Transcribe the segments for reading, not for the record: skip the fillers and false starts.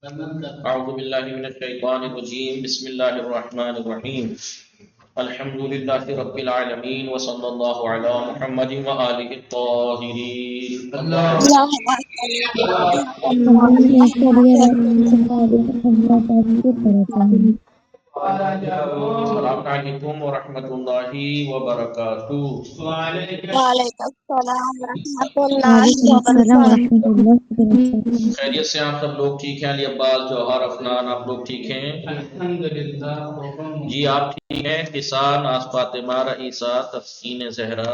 اعوذ باللہ من الشیطان الرجیم بسم اللہ الرحمن الرحیم الحمد للہ رب العالمین وصلی اللہ علی محمد وآلہ الطاہرین اللهم صل على السلام علیکم ورحمۃ اللہ وبرکاتہ۔ وعليكم السلام ورحمة الله وبركاته. خیریت سے آپ سب لوگ ٹھیک ہیں؟ علی عباس، جوہر، افنان، آپ لوگ ٹھیک ہیں؟ الحمدللہ جی آپ ٹھیک ہیں؟ کسان، آس فاطمہ، رئیسہ، تسکین زہرا،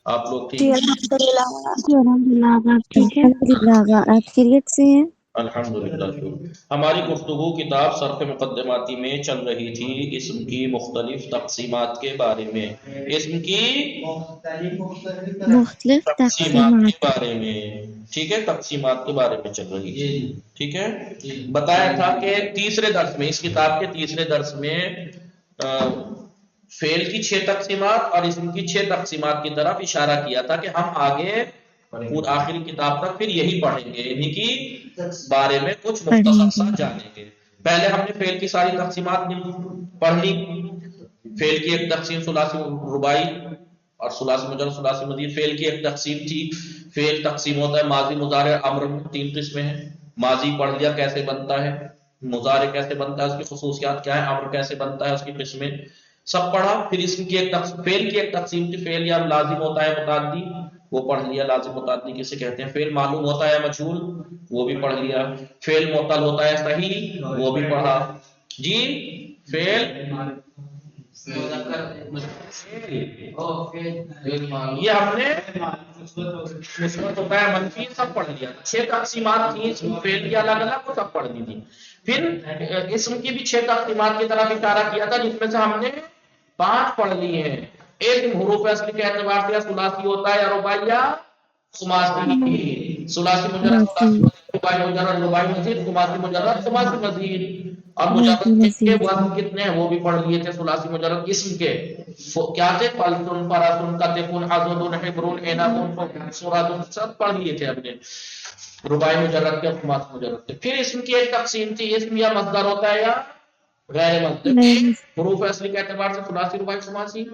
آپ لوگ ٹھیک جی ہیں؟ الحمدللہ آپ ٹھیک ہے؟ آپ خیریت سے ہیں؟ الحمدللہ شکر۔ ہماری گفتگو کتاب صرف مقدماتی میں چل رہی تھی اسم کی مختلف تقسیمات کے بارے میں، اسم کی مختلف تقسیمات کے تقسیمات۔ بارے میں، ٹھیک ہے، تقسیمات کے بارے میں چل رہی تھی، ٹھیک ہے۔ بتایا تھا کہ تیسرے درس میں، اس کتاب کے تیسرے درس میں فعل کی 6 تقسیمات اور اسم کی 6 تقسیمات کی طرف اشارہ کیا تھا کہ ہم آگے پور آخری کتاب تک پھر یہی پڑھیں گے، انہی کی بارے میں کچھ مختصر سا جانیں گے۔ پہلے ہم نے فعل کی ساری تقسیمات پڑھ لی۔ فعل کی ایک تقسیم ثلاثی رباعی اور ثلاثی مجرد، ثلاثی مزید۔ فعل کی ایک تقسیم تھی، فعل تقسیم ہوتا ہے ماضی، مضارع، امر، 3 قسمیں ہیں۔ ماضی پڑھ لیا کیسے بنتا ہے، مضارع کیسے بنتا ہے، اس کی خصوصیات کیا ہے، امر کیسے بنتا ہے، اس کی قسمیں سب پڑھا۔ پھر اسم کی ایک فعل کی ایک تقسیم تھی، فعل یا لازم ہوتا ہے متعدی، وہ پڑھ لیا، لازم متعدی کسے کہتے ہیں۔ فعل معلوم ہوتا ہے مجہول، وہ بھی پڑھ لیا۔ فعل معطل ہوتا ہے صحیح، وہ بھی پڑھا جی۔ فعل یہ ہم نے مثبت ہوتا ہے منفی، سب پڑھ لیا۔ 6 تقسیمات تھیں اسم فعل کی الگ الگ، وہ سب پڑھ لی تھی۔ پھر اسم کی بھی 6 تقسیمات کی طرف اشارہ کیا تھا، جس میں سے ہم نے 5 پڑھ لی ہیں۔ ایک حروف اصل کے اعتبار سے یا ثلاثی ہوتا ہے یا رباعی یا خماسی، ثلاثی مجرد، ثلاثی مزید، رباعی مجرد، رباعی مزید، خماسی مجرد، خماسی مزید۔ اور مجرد کے وزن کتنے ہیں وہ بھی پڑھ لیے تھے ثلاثی مجرد اسم کے، کیا تھے؟ فلسن، فرسن، کتفن، عضد، حبر، عنب، سرد، سب پڑھ لیے تھے ہم نے رباعی مجرد کے، خماسی مجرد کے۔ پھر اسم کی ایک تقسیم تھی، اسم یا مصدر ہوتا ہے یا غیر مصدر، حروف اصلی کے اعتبار سے ثلاثی، رباعی، خماسی۔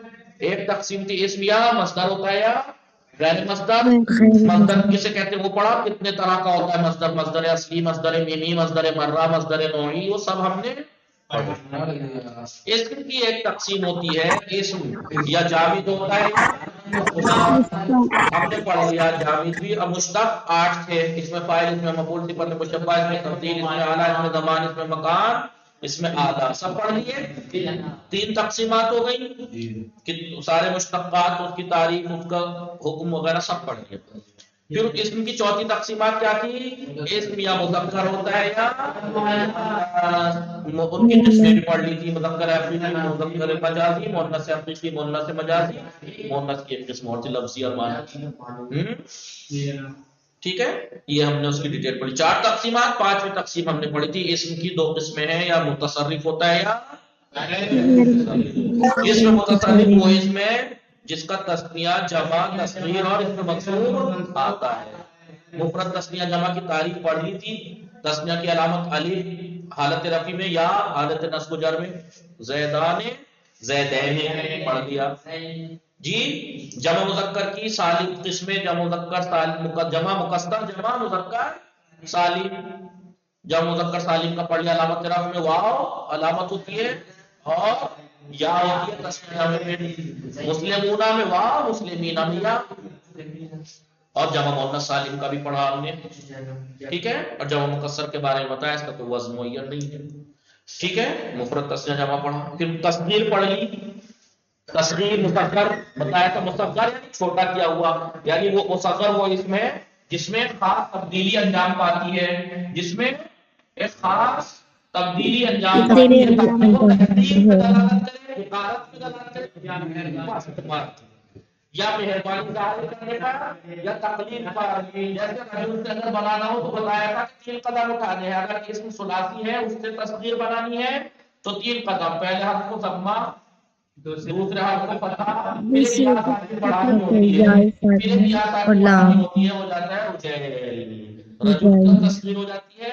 ایک تقسیم تھی اسم یا مصدر ہوتا ہے یا غیر مصدر۔ مصدر کسے کہتے ہیں وہ پڑھا، کتنے طرح کا ہوتا ہے مصدر، مصدر اصلی، مصدر میمی، مصدر مرہ، مصدر نوعی، وہ سب ہم نے پڑھا۔ اسم کی ایک تقسیم ہوتی ہے اسم یا جامد ہوتا ہے یا مشتق، ہم نے پڑھ لیا جامد بھی۔ اب مشتق 8 تھے، اس میں فاعل، اس میں مفعول، صفت مشبہ، اس میں تبدیل، اس میں اعلیٰ، اس میں زمان، اس میں مکان، اس میں آدھا، سب پڑھ لیے۔ 3 تقسیمات ہو گئی، سارے مشتقات، اس کی تعریف، اس کا حکم وغیرہ سب پڑھ لیے۔ پھر اسم کی 4تھی تقسیمات کیا تھی؟ اسم یا مذکر ہوتا ہے یا ان کی قسمیں بھی پڑھ لی تھی، مذکر حقیقی، مذکر مجازی، مؤنث حقیقی، مؤنث مجازی، مؤنث کی ایک قسم اور تھی لفظی اور معنی، ٹھیک ہے۔ یہ ہم نے اس کی ڈیٹیل پڑھی۔ 4 تقسیمات، 5ویں تقسیم ہم نے پڑھی تھی، اسم کی 2 قسمیں ہیں، یا متصرف ہوتا ہے یا اسم متصرف وہ اسم ہے جس کا تثنیہ، جمع، تصغیر اور اسم مقصور آتا ہے۔ مفرد تثنیہ جمع کی تعریف پڑھ لی تھی۔ تثنیہ کی علامت الف حالت رفع میں یا حالت نصب و جر میں، زیدان، زیدین پڑھ دیا جی۔ جمع مذکر کی سالم قسمیں، جمع مذکر سالم، جمع مکسر، جمع مذکر سالم۔ جمع مذکر سالم کا پڑھ لیا، علامت رفع میں واو علامت ہوتی ہے اور یا ہوتی ہے تسنیہ میں، مسلمون میں واو، مسلمین میں یا۔ اور جمع مؤنث سالم کا بھی پڑھا ہم نے، ٹھیک ہے۔ اور جمع مکسر کے بارے میں بتایا، اس کا کوئی وزن معین نہیں ہے، ٹھیک ہے۔ مفرد تسنیہ جمع پڑھا۔ پھر تصغیر پڑھ لی، تصغیر مصغر بتایا تھا، مصغر یعنی چھوٹا کیا ہوا، یعنی وہ مصغر وہ اسم ہے جس میں خاص تبدیلی انجام پاتی ہے، جس میں ایک خاص تبدیلی انجام پاتی ہے، تاکہ وہ تحقیق میں دلالت کرے، حقارت میں دلالت کرے، یا مہربانی ظاہر کرنے کا یا تقلید پر۔ جیسے رجل سے اگر بنانا ہو تو بتایا تھا کہ 3 قدم اٹھانے ہیں، اگر اسم ثلاثی ہے اس سے تصغیر بنانی ہے تو 3 قدم، پہلے حرف کو ضمہ، دوسرے حرف کو فتحہ، پھر ایک یا ساکن بڑھانی ہوتی ہے، پھر ایک یا ساکن بڑھانی ہوتی ہے، ہو جاتا ہے رجیل۔ رجل کا تصغیر ہو جاتی ہے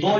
2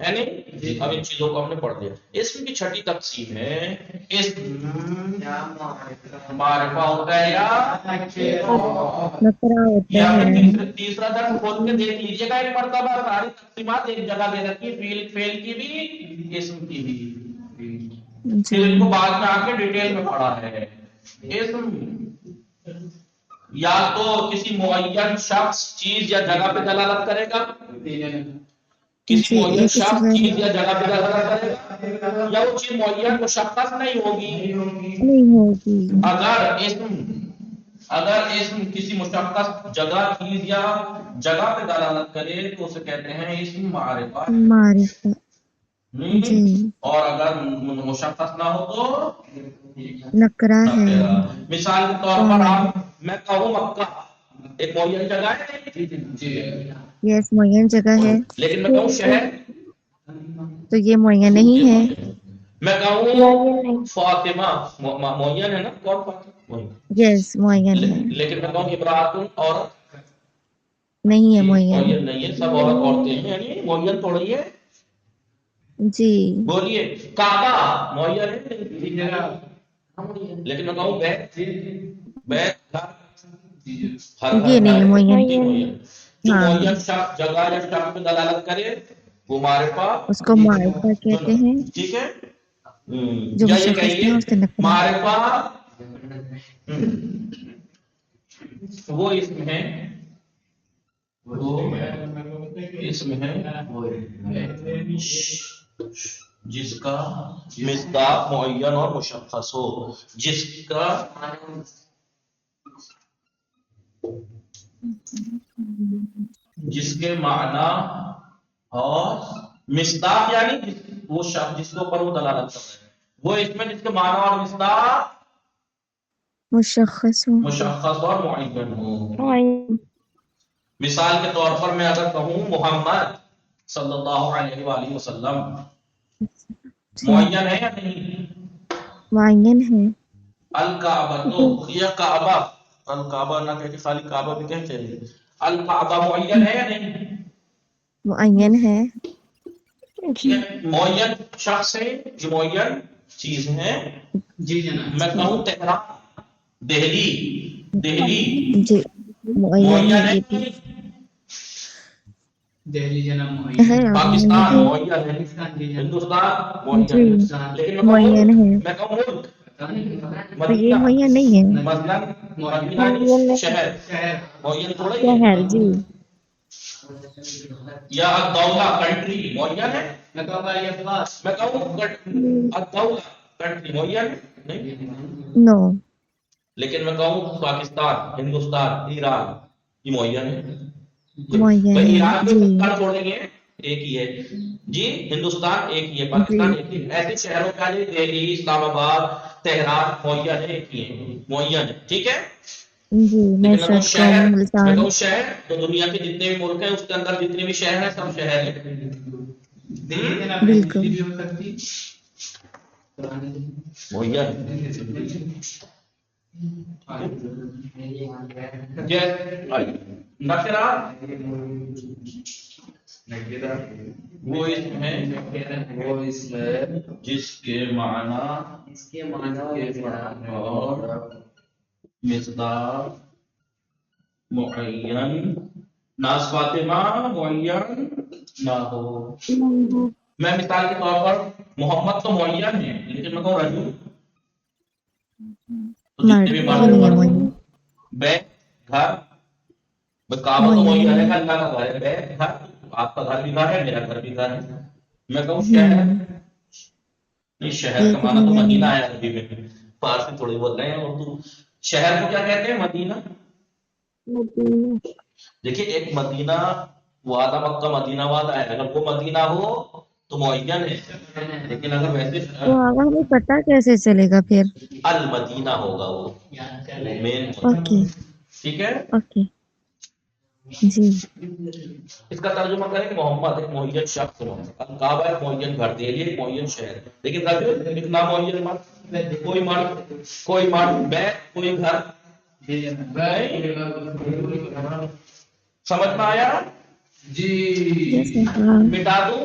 ہے نہیں؟ اب ان چیزوں کو ہم نے پڑھ لیا. اسم کی چھٹی تقسیم ہے اسم معرفہ ہوتا ہے نکرا ہوتا یا ہے. پھر تیسرا درس کھول کے دیکھ لیجیے گا. ایک مرتبہ ساری تقسیمات ایک جگہ دے رکھی ہے، فعل کی بھی اسم کی بھی. جی پھر ان کو بعد میں آ کے ڈیٹیل میں پڑھا ہے. اسم یا تو کسی معین شخص چیز یا جگہ پہ دلالت کرے گا، کسی جی معین ایک شخص صفت چیز یا جگہ پہ دلالت کرے گا، یا وہ چیز معین مشخص نہیں ہوگی. نہیں ہوگی. اگر اسم کسی مشخص جگہ چیز یا جگہ پہ دلالت کرے تو اسے کہتے ہیں اسم معرفہ. معرفہ. جی اور اگر مشخص نہ ہو تو نکرا ہے. نکرہ. مثال کے طور پر آپ میں کہوں مکہ ایک معین جگہ ہے یس معین جگہ ہے لیکن میں کہوں شہر تو یہ معین نہیں ہے. میں کہوں فاطمہ معین ہے نا، کون فاطمہ یس معین ہے. لیکن میں کہوں ابراہیم عورت نہیں ہے معین. معین نہیں ہے. سب عورت عورتیں ہیں، یعنی معین تھوڑی ہے. جی بولیے کعبہ معین ہے لیکن میں کہوں بیت یہ نہیں ہے معین. جو ہاں معین شخص جگہ یا شخص پہ دلالت کرے وہ معرفہ. اس کو معرفہ کہتے ہیں. ٹھیک ہے. جو یا یہ مشخص کہیے نہ اس سے نکرا. معرفہ وہ اسم ہے، وہ اسم ہے جس کا مصداق معین اور مشخص ہو، جس کا جس کے معنی اور مصداق یعنی وہ شخص جس کے اوپر وہ دلالت کر رہے ہیں وہ اس میں جس کے معنی اور مصداق مشخص ہو. مشخص اور معین ہو. مثال کے طور پر میں اگر کہوں محمد صلی اللہ علیہ وآلہ وسلم جی معین ہے یا نہیں؟ معین ہے. الکعبہ تو یہ کعبہ الکعبہ نہ کہہ کے خالی کعبہ بھی کہتے ہیں. الکعبہ معین ہے یا نہیں؟ معین ہے. معین شخص ہے، یہ معین چیز ہے. جی جناب. میں کہوں تہران دہلی جی معین ہے معین یہ بھی. ہے. دہلی جناب ہے پاکستان معین معین ہے. ہندوستان معین جی ہے. لیکن معین ہے. میں کہوں ملک تو یہ معین نہیں ہے. مثلا مدینہ شہر معین تھوڑا ہی ہے. شہر جی یا الدولہ کنٹری معین ہے. میں کہوں الدولہ کنٹری معین نہیں. نو. لیکن میں کہوں پاکستان ہندوستان ایران یہ معین ہے. معین بھائی ہے. ایران میں جی کر چھوڑیں گے ایک ہی ہے جی. ہندوستان ایک ہی ہے، پاکستان ایک ہی ہے. ایسے شہروں کا دہلی اسلام آباد تہران معین ہے، ایک ہی ہے معین ہے. ٹھیک ہے. جی میں لیکن سچ کہوں ملتان. شہر تو دنیا کے جتنے بھی ملک ہیں اس کے اندر جتنے بھی شہر ہیں سب شہر ہیں. دہلی جناب بالکل. بھی ہو سکتی نکرہ وہ اسم ہے جس کے معنی اور مصداق معین ناز فاطمہ معین نہ ہو. میں مثال کے طور پر محمد تو معین ہے لیکن میں کہوں رجل تو جتنے بھی یہ نہیں ہے معین. بیت گھر کعبہ تو معین ہے، اللہ کا گھر ہے. بیت گھر آپ کا گھر بھی گھر ہے، میرا گھر بھی گھر ہے. میں کہوں شہر نہیں، شہر کا ایک معنی تو بھی مدینہ نہیں. ہے. عربی میں فارسی تھوڑی بول رہے ہیں اردو. شہر کو کیا کہتے ہیں؟ مدینہ. دیکھیے ایک مدینہ وعدہ مکہ مدینہ وعدہ ہے. اگر وہ مدینہ ہو تو معین ہے، لیکن اگر ویسے تو آگا ہمیں پتا کیسے چلے گا پھر؟ المدینہ ہوگا وہ مین. اوکے ٹھیک ہے. اوکے جی اس کا ترجمہ کریں کہ محمد ایک معین شخص ہے، کعبہ ایک معین گھر، دہلی ایک معین شہر. لیکن رجل ایک نامعین مرد، کوئی مرد بیت کوئی گھر. سمجھ میں آیا؟ جی جیسے ہاں مٹا دوں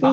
6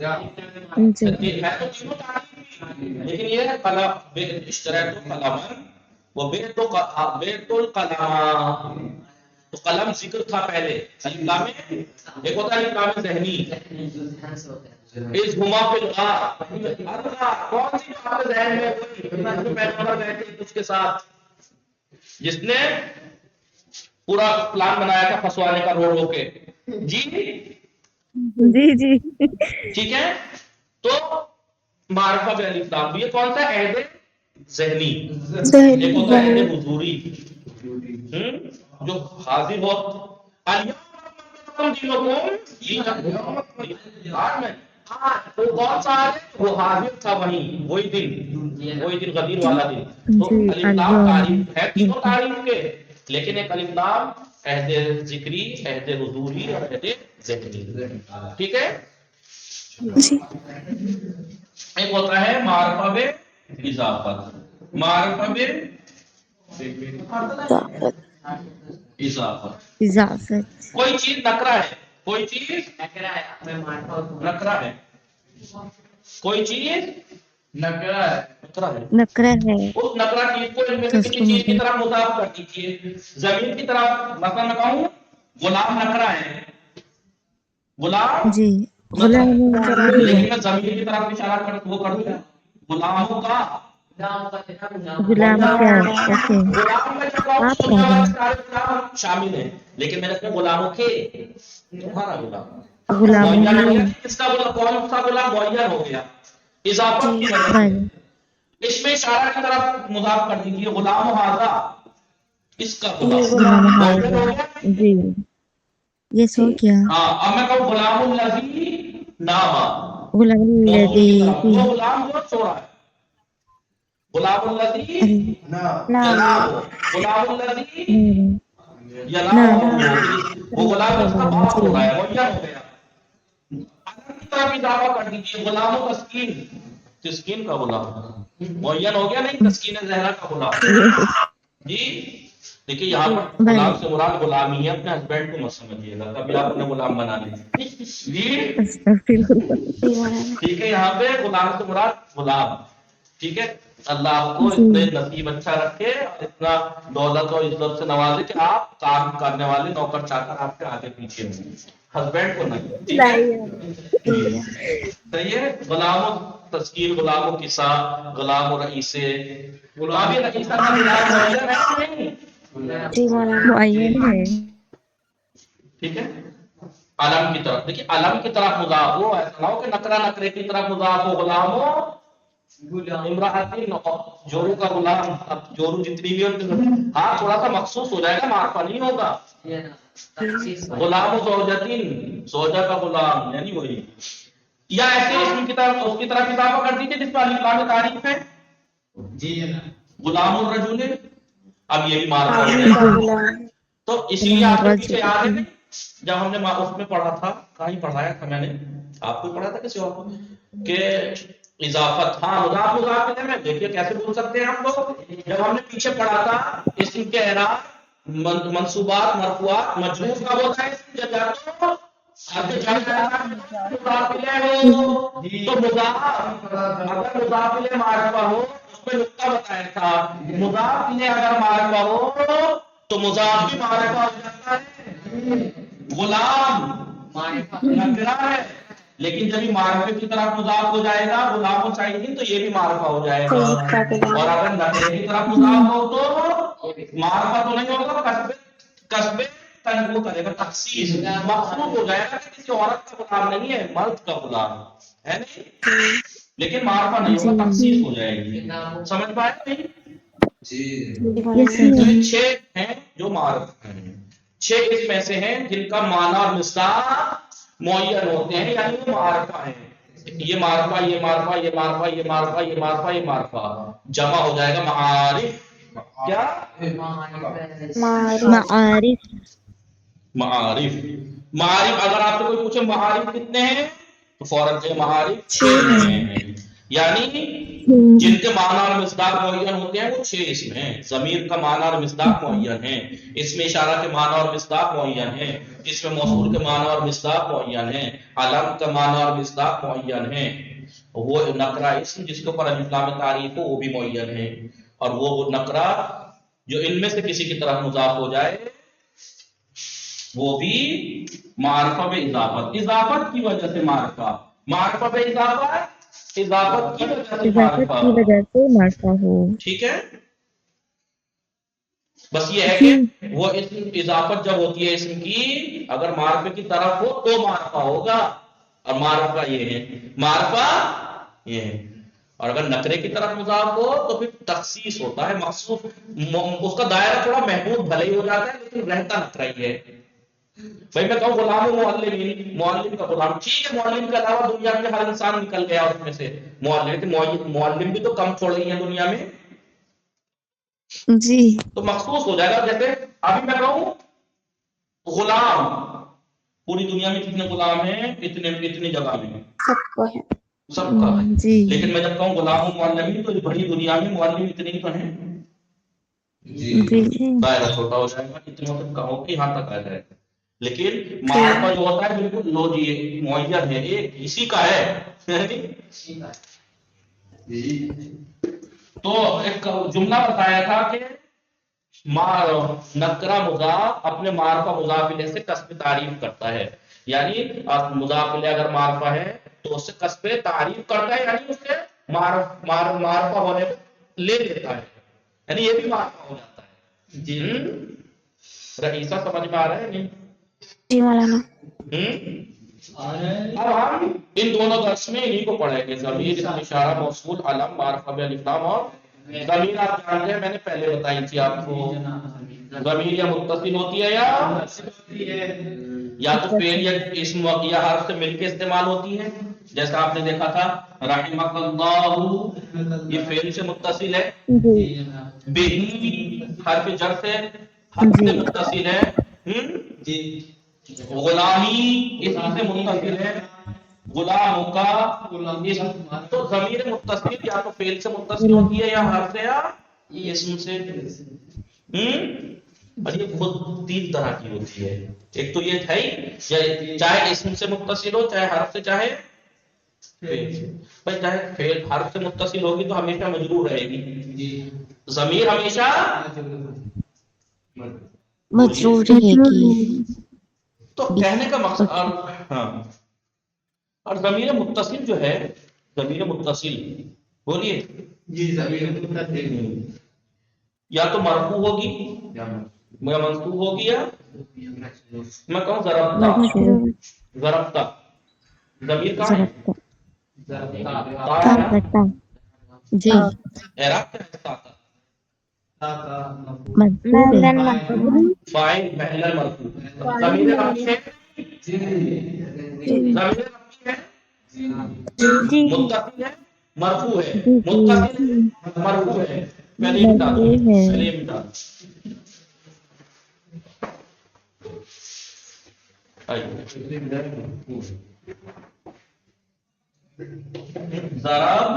جی ہے تو تینوں تعریف بھی، لیکن یہ قلم اشتريت قلما وبعت القلم، تو قلم ذکر تھا پہلے الف لام میں، ایک ہوتا ہے الف لام ذہنی، اس ہما فی الغار، کون سی جو آپ کے ذہن میں ہوئی جو پیغمبر بیٹھے اس کے ساتھ، جس نے پورا پلان بنایا تھا پھنسوانے کا رو رو کے، جی جی جی ٹھیک ہے، تو معرفہ بے الف لام، یہ کون سا عہد ذہنی، ایک ہوتا ہے عہد حضوری، جو حاضر ہو، اليوم دینکم، وہ کون سا ہے، وہ حاضر تھا وہی دن غدیر والا دن، تو جی الف لام تعریف ہے، تینوں تعریف کے، لیکن ایک الف لام عہد ذکری، عہد حضوری اور عہد ذہنی، ٹھیک ہے، جی ایک ہوتا ہے معرفہ بے اضافت، معرفہ بے اضافت اضافت، اضافت کوئی چیز نکرہ ہے، کوئی چیز نکرہ ہے، کوئی چیز نکرہ ہے، نکرہ ہے اس نکرہ چیز کو ان میں تو سے اس کسی کو چیز کی مطلب طرف مضاف کر دیجیے، زمین کی طرف، مثلا میں کہوں غلام نکرہ ہے، غلام جی نکرہ غلام ہے، نکرہ جی لیکن میں زمین کی طرف اشارہ کر وہ کروں غلاموں کا غلام کیا اوکے غلام میں جب آپ دنیا کہہ رہے والے ہیں سارے غلام شامل ہیں، لیکن میں نے اپنے غلاموں کے تمہارا غلام غلاموں معین ہو میں گیا، کس کا غلام، کون سا غلام معین ہو گیا جی اضافت کی وجہ سے، بھائی اس میں اشارہ کی طرف مضاف کر دیجیے غلام ھذا، اس کا یہ غلام غلام معین حاضر ہو گیا، جی یہ جی سو کیا ہاں اب میں کہوں غلام الذی ناما، غلام موصول کی الذی طرف وہ غلام جو سو رہا ہے، غلام الذی نام غلام الذی نام وہ غلام اس کا باپ جی ہو رہا ہے، معین ہو گیا، علم کی طرف اضافہ کر دیجیے غلام و تسکین، تسکین کا غلام معین ہو گیا، نہیں تسکین زہرا کا غلام، جی دیکھیے یہاں پر بھائی غلام سے مراد غلامی ہے، اپنے ہسبینڈ کو مت سمجھیے گا، کبھی آپ انہیں غلام بنا لیں جی استغفر اللہ جی مولانا ٹھیک ہے، یہاں پہ غلام سے مراد غلام، ٹھیک ہے، اللہ آپ کو جی اتنے نصیب اچھا رکھے اور اتنا دولت اور عزت سے نوازے کہ آپ کام کرنے والے نوکر چاکر آپ کے آگے پیچھے ہوں، ہسبینڈ کو نہیں، ٹھیک ہے، جی صحیح ہے، غلام و تذکیر، غلام و قصہ، غلام و رئیسے، غلام رئیسہ کا غلام معین ہے نہیں، جی مولانا معین ہے ٹھیک ہے، علم کی طرف دیکھیے، علم کی طرف مضاف ہو، ایسا نہ ہو کہ نکرہ نکرے کی طرف مضاف ہو، غلام ہو امراۃ جورو کا غلام، اب جورو جتنی بھی ہاں تھوڑا سا مخصوص ہو جائے گا، معرفہ نہیں ہوگا، غلام و زوجتین، زوجہ کا غلام یعنی وہی، یا ایسے اسم کی طرف اس کی طرف اضافہ کر دیجیے جس پر الف لام تعریف ہے، جی غلام الرجل، اب یہ بھی معرفہ ہو آدمی جائے کا گا، غلام تو اسی لیے غلام آپ کے پیچھے یاد ہے الرجل جب ہم نے اس میں پڑھا تھا، کہیں پڑھایا تھا میں نے، آپ کو پڑھا تھا کسی اور کو، کہ اضافت، ہاں مضاف مضاف الیہ میں دیکھیے کیسے بول سکتے ہیں آپ لوگ، جب ہم نے پیچھے پڑھا تھا اسم کے اعراب منصوبات مرفوعات مجرور کا ہوتا ہے، اسم جب جاتا ہو آگے جاتا ہے مضاف الیہ ہو، تو مضاف اگر مضاف الیہ معرفہ ہو اس میں نقطہ بتایا تھا، مضاف الیہ اگر معرفہ ہو تو مضاف بھی معرفہ ہو جاتا ہے، غلام نکرہ ہے، لیکن جب یہ معرفے کی طرف مضاف ہو جائے گا غلام و سعید تو یہ بھی معرفہ ہو جائے گا، سید کا غلام اور اگر نکرے کی طرف مضاف ہو تو معرفہ تو نہیں ہوگا، قصبے تنقو کرے گا، تخصیص مخصوص ہو جائے گا کہ کسی عورت کا غلام نہیں ہے، مرد کا غلام ہے نہیں، لیکن معرفہ نہیں جی ہوگا، تخصیص ہو جائے گی، سمجھ پائے نہیں، جی یس مولانا تو یہ میم 6 ہیں جو معرف ہیں، 6 اس میں سے ہیں جن کا معنی اور مصداق معین ہوتے ہیں، یعنی وہ معرفہ ہیں، یہ معرفہ یہ معرفہ یہ معرفہ یہ معرفہ یہ معرفہ یہ معرفہ، جمع ہو جائے گا معارف، کیا معروف معارف معارف، معارف اگر آپ سے کوئی پوچھے معارف کتنے ہیں تو فوراً سے معارف 6 6 ہیں، یعنی جن کے معنی اور مصداق معین ہوتے ہیں وہ 6 اسم ہیں. ضمیر کا معنی اور مصداق معین ہے، اسم اشارہ کے معنی اور مصداق معین ہے، اسم موصول کے معنی اور مصداق معین ہے، علم کا معنی اور مصداق معین ہے، وہ نکرہ اسم جس کے اوپر الف لام تعریف ہو وہ بھی معین ہے، اور وہ نکرہ جو ان میں سے کسی کی طرف مضاف ہو جائے وہ بھی معرفہ میں اضافت کی وجہ سے معرفہ میں اضافت کی وجہ سے اضافت کی وجہ سے معرفہ ہو. ٹھیک ہے. بس یہ ہے کہ وہ اسم اضافت جب ہوتی ہے اسم کی اگر معرفے کی طرف ہو تو معرفہ ہوگا، اور معرفہ یہ ہے، اور اگر نکرے کی طرف مضاف ہو تو پھر تخصیص ہوتا ہے، مخصوص، اس کا دائرہ تھوڑا محدود بھلے ہی ہو جاتا ہے لیکن رہتا نکرہ ہی ہے. بھائی میں کہوں غلام معلمین، معلم کا غلام، ٹھیک ہے، معلم کے علاوہ دنیا میں ہر انسان نکل گیا اس میں سے معلم بھی تو کم تھوڑے ہی ہیں دنیا میں، جی تو مخصوص ہو جائے گا. جیسے ابھی میں کہوں غلام، پوری دنیا میں کتنے غلام ہیں؟ اتنی جگہ میں سب کو ہے. سب کا ہے. جی لیکن میں جب کہوں غلام معلمین تو بڑی دنیا میں معلم اتنے ہی تو ہیں، جی دائرہ چھوٹا ہو جائے گا، اتنے تک کہو کہ یہاں تک آ جائے گا. لیکن معرفہ جو ہوتا ہے بالکل لو جی معین ہے، ایک اسی کا ہے. تو ایک جملہ بتایا تھا کہ نکرہ مضاف اپنے معرفہ مضاف الیہ سے کسب تعریف کرتا ہے، یعنی مضاف الیہ اگر معرفہ ہے تو اس سے کسب تعریف کرتا ہے، یعنی اس سے معرفہ ہونے کو لے لیتا ہے، یعنی یہ بھی معرفہ ہو جاتا ہے. جی رئیسہ سمجھ میں آ رہا ہے نہیں؟ جی مولانا. اب ہم ان دونوں درس میں انہی کو پڑھیں گے، ضمیر، اسم اشارہ، موصول، علم، معرفہ میں الف لام. اور ضمیر آپ جانتے ہیں، میں نے پہلے بتائی تھی آپ کو، ضمیر یا متصل ہوتی ہے یا تو فعل یا اسم یا حرف سے مل کے استعمال ہوتی ہے. جیسا آپ نے دیکھا تھا رحمک اللہ، یہ فعل سے متصل ہے، بہی حرف جر سے متصل ہے، غلامی اسم سے متصل ہے، غلاموں کا اسم. تو ضمیر متصل یا تو فعل سے متصل ہوتی ہے یا حرف سے یا اسم سے. اور یہ خود 3 طرح کی ہوتی ہے. ایک تو یہ ہے چاہے اسم سے متصل ہو، چاہے حرف سے، چاہے فعل سے. بھائی چاہے فعل حرف سے متصل ہوگی تو ہمیشہ مجرور رہے گی، ضمیر ہمیشہ مجرور رہے گی. تو کہنے کا مقصد ہاں. اور ضمیر متصل جو ہے، ضمیر متصل بولیے جی ضمیر متصل یا تو مرفوع ہوگی یا منصوب ہوگی، یا میں کہوں ضربتا. ضمیر کہاں ہے؟ ضربتا. جی اعراب کیا ہے؟ منصوب ہے. فاعل محل مرفوع. ضمیر رفعی ہے، ضمیر رفعی ہے، متصل ہے، مرفوع ہے، جی متصل ہے، مرفوع ہے. پہلے مٹا دو، مرفوع ہے. پہلے مٹا دو. ضرب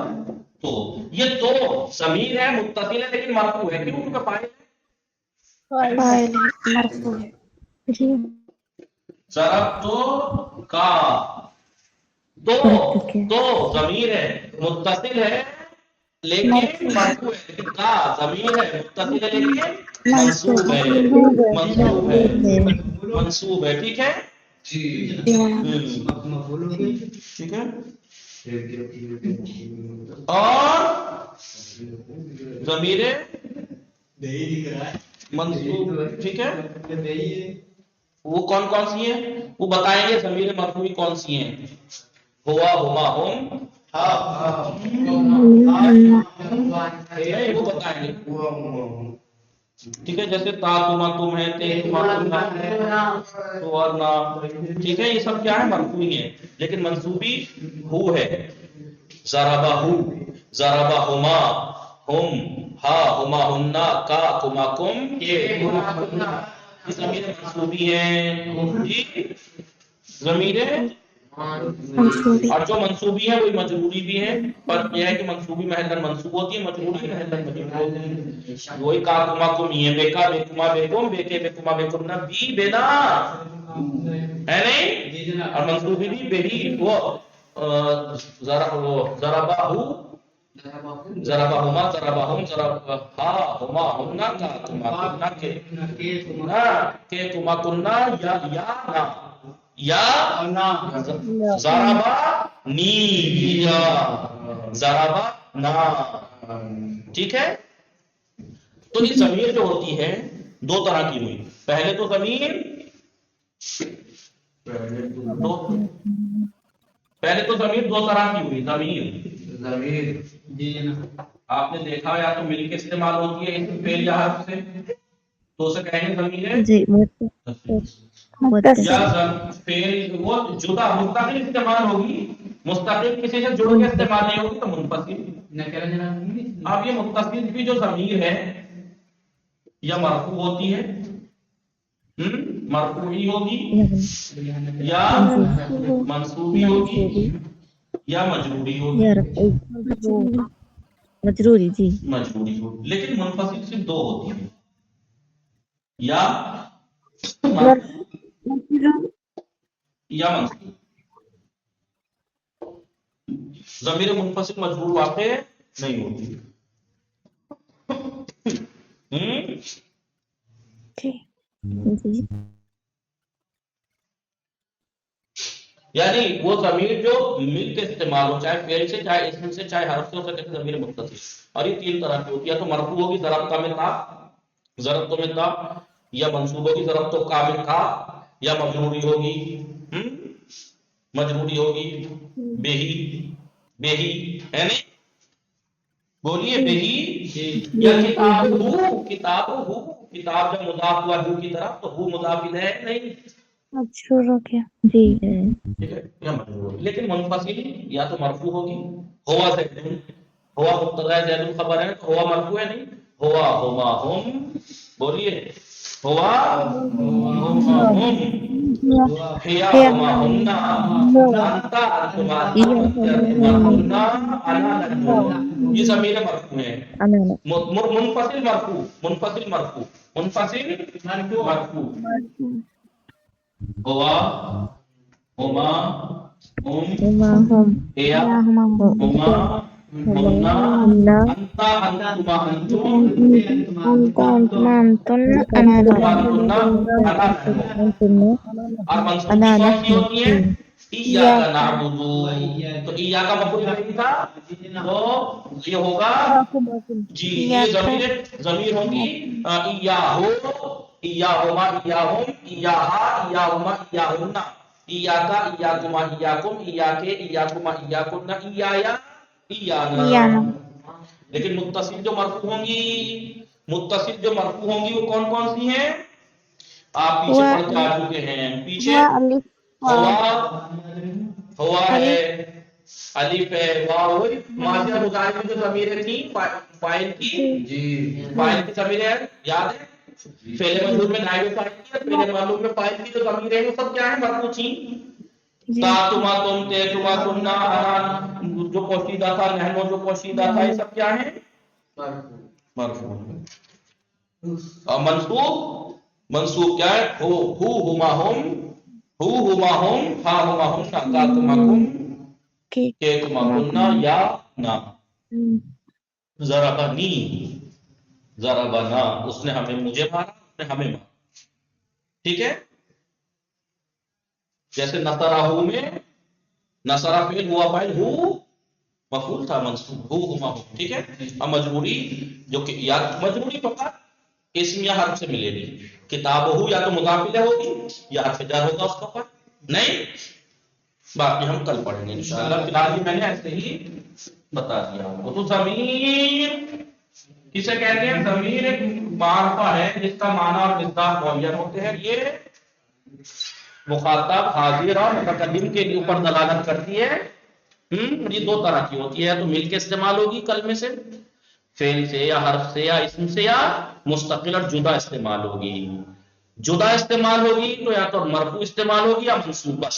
تو یہ دو ضمیر ہے، متصل ہے لیکن مرفوع ہے. کیوں؟ ان کا فاعل فاعل مرفوع ہے. ضرب تو کا تو ضمیر ہے، متصل ہے لیکن مرفوع ہے. لیکن کا ضمیر ہے، متصل ہے لیکن منصوب ہے، منصوب ہے. ٹھیک ہے جی ٹھیک ہے. اور ضمیر منصوب، ٹھیک ہے، وہ کون کون سی ہیں وہ بتائیں گے. ضمیر مرفوع کون سی ہیں؟ ہوا، ہما، ہم، وہ بتائیں گے. ٹھیک ہے، جیسے تا تما تم ہے، تے تما تم ہے، تو اور نا. ٹھیک ہے، یہ سب کیا ہے؟ مرفوع ہیں، لیکن منصوبی ہو ہے. ضربہ ہو، ضربہ ہما، ہم، ہا، ہما، ہننا، کا، کما، کم، یہ ضمیر منصوبی ہیں. ضمیر منصوبی اور جو منصوبی ہے وہی مجروری بھی ہے، پر یہ ہے کہ منصوبی محلن منصوب ہوتی ہے، مجروری محلن مجرور ہوتی ہے۔ وہی کا کما کم یہ بیکا بیکما بیکم بیکے بیکما بیکم نہ بی بینا ہے نہیں، اور منصوبی بھی بہی وہ ضربہو ضربہما ضربہم ضربہا ہما ہمنا کا کما کننا کے کہ کما کننا یا نا یا ضربا نی یا ضربا نا، ٹھیک ہے۔ تو یہ ضمیر جو ہوتی ہے دو طرح کی ہوئی، پہلے تو ضمیر دو طرح کی ہوئی، ضمیر جی جناب آپ نے دیکھا یا تو مل کے استعمال ہوتی ہے اسم فعل یا حرف سے، تو اسے کہیں گے ضمیر ہے، جی متصل یا فعل وہ جدا مستقل استعمال ہوگی، مستقل کسی سے جڑ کے استعمال نہیں ہوگی تو منفصل۔ نہ کہہ رہے جناب اب یہ متصل بھی جو ضمیر ہے یا مرفوع ہوتی ہے، مرفوعی ہوگی یا منصوبی ہوگی یا مجروری ہوگی، یا مجروری جی مجروری ہوگی، لیکن منفصل صرف دو ہوتی ہے، یا یا منصوب۔ ضمیر منفصل مجرور واقع نہیں ہوتی۔ جی جی یعنی وہ ضمیر جو مل کے استعمال ہو، چاہے فعل سے چاہے اسم سے چاہے حرف سے ہو سکے، ضمیر متصل، اور یہ تین طرح کی ہوتی ہے، یا تو مرفوع ہوگی ضرب کا میں تھا ضرب تو میں تھا، یا منصوب ہوگی ضرب تو کامل تھا، یا مجروری ہوگی مجروری ہوگی بہی بہی ہے نہیں، بولیے بہی، یا کتاب ہو کتاب ہو، کتاب جب مضاف ہوا ہو کی طرف تو ہو مضاف ہے نہیں، مجرور ہو گیا جی ٹھیک ہے، یا مجرور ہوگی، لیکن منفصل یا تو مرفوع ہوگی، ہوا زیدن، ہوا مبتدا ہے زیدن خبر ہے تو ہوا مرفوع ہے نہیں، ہوا ہما ہم، بولیے ہوا ہما ہم، ہیا ہما ہمنا، انتا انتما انتما ہمنا، انا نحن، یہ ضمیر مرفوع ہے، منفصل مرفوع منفصل مرفوع منفصل مرفوع، ہوا ہما ہم ہیا ہما ہمنا انتا انتما انتم انتما انتن انا انتما انا نحن، اور منصوبی کون سی ہوتی ہے؟ ایاک نعبدو، تو ایاک کا مفعول نہیں تھا تو یہ ہوگا جی، یہ ضمیر ہوگی ایاہو ایاہما ایاہم ایاہا ایاہما ایاہن، ایاکا ایاکما ایاکم ایاکے ایاکما ایاکن ایایا ایانا، لیکن متصل جو مرفوع ہوں گی، متصل جو مرفوع ہوں گی وہ کون کون سی ہیں؟ آپ پیچھے پڑھ کے آ چکے ہیں، پیچھے ہوا ہے، الف ہے، واو ہے، ماضی اور مضارع میں جو ضمیریں تھیں فاعل کی جی فاعل کی ضمیریں ہیں یاد ہے، فعل مجرور میں نائب فاعل کی اور فعل معلوم میں فاعل کی جو ضمیریں ہیں وہ سب کیا ہیں؟ مرفوع تھیں، تا تما تم تے تما تمنا انا جو پوشیدہ تھا، نحن جو پوشیدہ تھا، یہ سب کیا ہیں؟ مرفوع۔ اور منصوب کیا ہے؟ ہو ہما ہم، ہو ہما ہم، ہا ہما ہم، کا تما کم، کے تما کننا، یا نا، ضربنی ضربنا، اس نے ہمیں مجھے مارا، اس نے ہمیں مارا، ٹھیک ہے۔ جیسے نصرہو میں نصرہ فعل ہوا فاعل، ہو مفعول تھا منصوب، ہو ہما ہم، ٹھیک ہے۔ اور مجروری جو کہ یا مجروری فقط اسم یا حرف سے ملے گی، کتاب ہو یا تو مضاف الیہ ہوگی یا حرف جر ہوگا اس کا پر نہیں، باقی ہم کل پڑھیں گے انشاءاللہ، فی الحال میں نے ایسے ہی بتا دیا آپ کو۔ تو ضمیر کسے کہتے ہیں؟ ضمیر ایک معرفہ ہے جس کا معنی اور مصداق معین ہوتے ہیں، یہ مخاطب حاضر اور متکلم کے اوپر دلالت کرتی ہے، یہ دو طرح کی ہوتی ہے، تو مل کے استعمال ہوگی کلمے سے، فعل سے یا حرف سے یا اسم سے، یا مستقل اور جدا استعمال ہوگی۔ جدا استعمال ہوگی تو یا تو مرفوع استعمال ہوگی یا منصوب، بس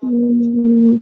Mm,